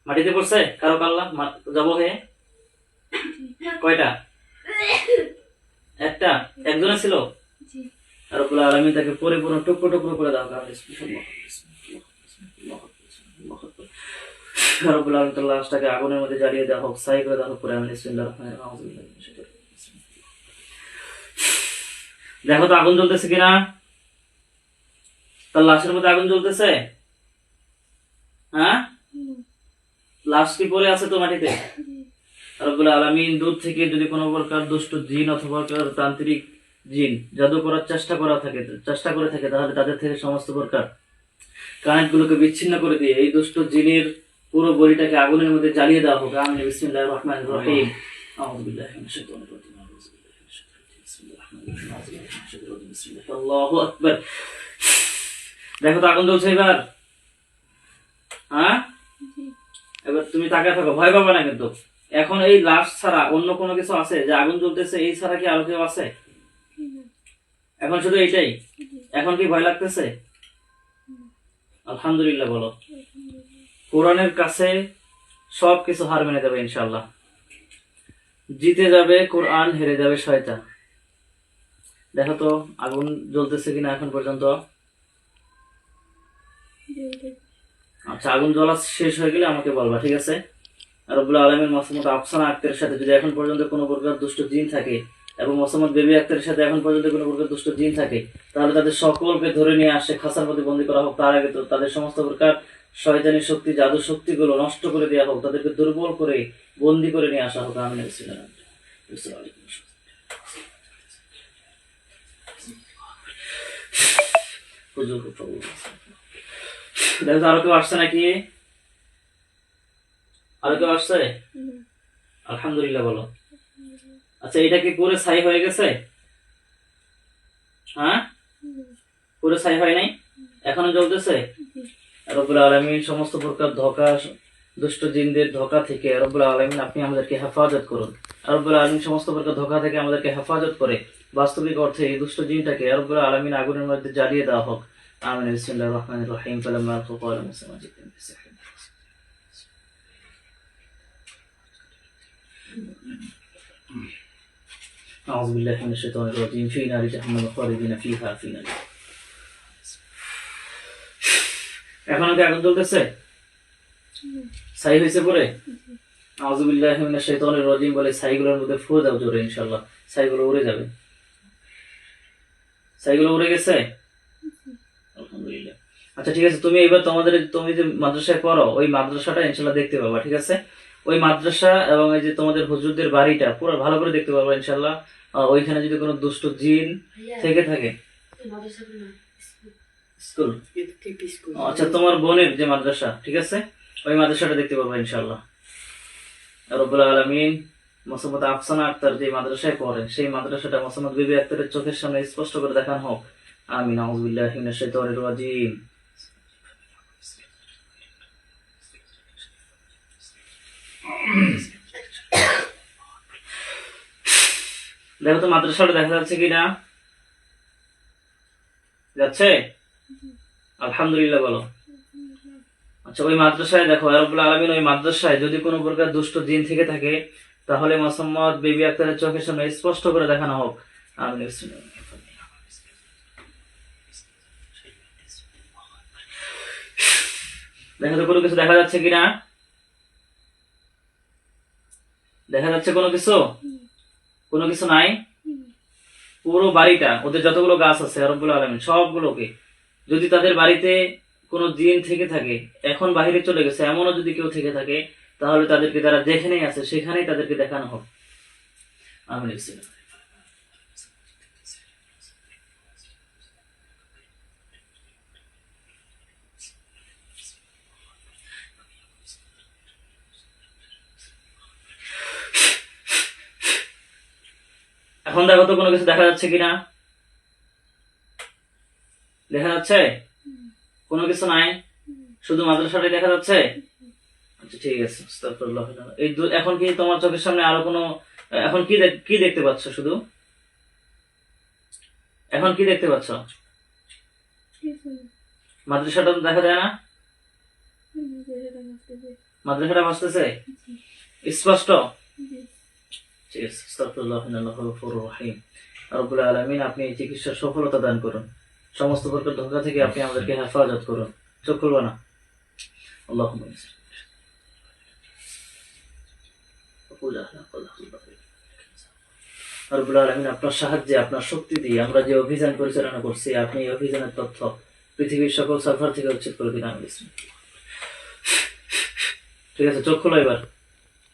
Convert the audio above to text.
মাটিতে পড়ছে কারো কাল্লা যাব হয়ে? কয়টা? একটা? একজনের ছিল? রব্বুল আলামিন তাকে পরিপূর্ণ টুকরো টুকরো করে দাও। রব্বুল আলামিন তার লাশটাকে আগুনের মধ্যে জ্বালিয়ে দেওয়া হোক, ছাই করে দেওয়া হোক। করে আমি বিসমিল্লাহির রহমানির রহিম। দেখো তো আগুন জ্বলতেছে কিনা? তার লাশের মধ্যে আগুন জ্বলতেছে? হ্যাঁ, লাশ কি পড়ে আছে তো মাটিতে? রব্বুল আলামিন দূর থেকে যদি কোনো প্রকার দুষ্ট জিন অথবা তান্ত্রিক জিন জাদু করার চেষ্টা করে থাকে তাহলে তাদের থেকে সমস্ত প্রকার কানেক্ট গুলোকে বিচ্ছিন্ন করে দিয়ে এই দুষ্ট জিনের পুরো বডিটাকে আগুনের মধ্যে জ্বালিয়ে দেওয়া হোক। আমিন। বিসমিল্লাহির রহমানির রহিম। আউযু বিল্লাহি মিনাশ শাইতানির রাজিম। আল্লাহু আকবার। দেখো তো আগুন জ্বলছে এবার? হ্যাঁ, এবার তুমি তাকিয়ে থাকো, ভয় পাবে না কিন্তু। এখন এই লাশ ছাড়া অন্য কোনো কিছু আছে যে আগুন জ্বলতেছে? এই ছাড়া কি আরো কেউ আছে? এখন শুধু এইটাই। এখন কি ভয় লাগতেছে? আলহামদুলিল্লাহ বলো। কোরআনের কাছে সবকিছু হার মেনে যাবে ইনশাআল্লাহ। জিতে যাবে কোরআন, হেরে যাবে শয়তান। দেখো তো আগুন জ্বলতেছে কিনা এখন পর্যন্ত। আচ্ছা, আগুন জ্বলা শেষ হয়ে গেলে আমাকে বলবা, ঠিক আছে? রব্বুল আলামিন মোহাম্মদ আফসানা আক্তারের সাথে যদি এখন পর্যন্ত কোনো প্রকার দুষ্ট জিন থাকে এবং মোহাম্মদ বেবি আক্তারের সাথে এখন পর্যন্ত কোনো প্রকার দুষ্ট জিন থাকে, তাহলে তাদের সকলকে ধরে নিয়ে আসে খাঁচার মধ্যে বন্দী করা হোক। তার আগে তো তাদের সমস্ত প্রকার শয়তানি শক্তি, জাদু শক্তিগুলো নষ্ট করে দেওয়া হোক, তাদেরকে দুর্বল করে বন্দী করে নিয়ে আসা হোক। আমিন। দেখো আরো কেউ আসছে নাকি? আরো কেউ আসছে? আলহামদুলিল্লাহ বলো। আচ্ছা, এটা কি পুরো ছাই হয়ে গেছে? হ্যাঁ, পুরো ছাই হয় নাই, এখনো জ্বলতেছে। রব্বুল আলামিন সমস্ত প্রকার ধোঁকা, দুষ্ট জিনদের ধোঁকা থেকে রব্বুল আলামিন আপনি আমাদেরকে হেফাজত করুন। রব্বুল আলামিন সমস্ত প্রকার ধোঁকা থেকে আমাদেরকে হেফাজত করে বাস্তবিক অর্থে এই দুষ্ট জিনটাকে রব্বুল আলামিন আগুনের মধ্যে জ্বালিয়ে দেওয়া হোক। আমিন। বিসমিল্লাহির রহমানির রহিম। ফালাম্মা ক্বালা মুসা জিদনা বিসিহরিন। আউযু বিল্লাহি মিনাশ শাইতানির রাজিম। ফি নারি জাহান্নাম খালিদিনা ফিহা ফিনা। এখনো কি আগুন জ্বলতেছে? ছাই হয়েছে পরে? আউযু বিল্লাহি মিনাশ শাইতানির রাজিম বলে ছাইগুলোর মধ্যে ফু দাও জোরে, ইনশাআল্লাহ ছাইগুলো উড়ে যাবে। ছাইগুলো উড়ে গেছে? আলহামদুলিল্লাহ। আচ্ছা ঠিক আছে, তুমি এবার তুমি যে মাদ্রাসায় পড়ো ওই মাদ্রাসাটা ইনশাআল্লাহ দেখতে পাবা, ঠিক আছে? ওই মাদ্রাসা এবং এই যে তোমাদের হুজুরদের বাড়িটা পুরো ভালো করে দেখতে পাবা ইনশাআল্লাহ। ওইখানে যদি কোনো দুষ্ট জিন থেকে থাকে। স্কুল? আচ্ছা, তোমার বোনের যে মাদ্রাসা, ঠিক আছে, ওই মাদ্রাসাটা দেখতে পাবা ইনশাআল্লাহ। রব্বুল আলামিন মোহাম্মদ আফসানা আক্তার যে মাদ্রাসায় পড়ে সেই মাদ্রাসাটা মোহাম্মদ বিবি আক্তারের চোখের সামনে স্পষ্ট করে দেখানো হোক। আমিন। আউযু বিল্লাহি মিনাশ শাইতানির রাজিম। দেখো তো মাদ্রাসাটা দেখা যাচ্ছে কিনা? যাচ্ছে? আলহামদুলিল্লাহ বলো। আচ্ছা, ওই মাদ্রাসায় দেখো রব্বুল আলামিন ওই মাদ্রাসায় যদি কোনো প্রকার দুষ্ট জিন থেকে থাকে তাহলে মোহাম্মদ বিবি আক্তারের চোখের সামনে স্পষ্ট করে দেখানো হোক। আমিন। দেখো তো কোনো কিছু দেখা যাচ্ছে কিনা? দেখা যাচ্ছে কোনো কিছু? কোনো কিছু নাই। পুরো বাড়িটা, ওদের যতগুলো গাছ আছে রব্বুল আলামিন সবগুলোকে, যদি তাদের বাড়িতে কোনো জিন থেকে থাকে এখন বাহিরে চলে গেছে এমনও যদি কেউ থেকে থাকে তাহলে তাদেরকে তারা যেখানেই আছে সেখানেই তাদেরকে দেখানো হোক। আমিন। এখন দেখো তো কোনো কিছু দেখা যাচ্ছে কিনা? দেখা যাচ্ছে? কোনো কিছু নাই, শুধু মাদ্রাসাটাই দেখা যাচ্ছে। আচ্ছা ঠিক আছে, আস্তাগফিরুল্লাহ। এই এখন কি তোমার চোখের সামনে আরো কোনো, এখন কি দেখতে পাচ্ছ? শুধু এখন কি দেখতে পাচ্ছ? মাদ্রাসাটা তো দেখা যায় না। মাদ্রাসাটা বাঁচতেছে স্পষ্ট? ঠিক আছে। আস্তাগফিরুল্লাহ ইন্নাল্লাহু গফুরুর রহিম। রব্বুল আলামিন আপনি এই চিকিৎসার সফলতা দান করুন, সমস্ত প্রকার ধোঁকা থেকে আপনি আমাদেরকে হেফাজত করুন। চোখ খুলবা না। আল্লাহুম্মা রব্বুল আলামিন আপনার সাহায্যে, আপনার শক্তি দিয়ে আমরা যে অভিযান পরিচালনা করছি, আপনি এই অভিযানের তথ্য পৃথিবীর সকল সার্ভার থেকে উচ্ছেদ করে দিন। ঠিক আছে, চোখ খোলো এবার।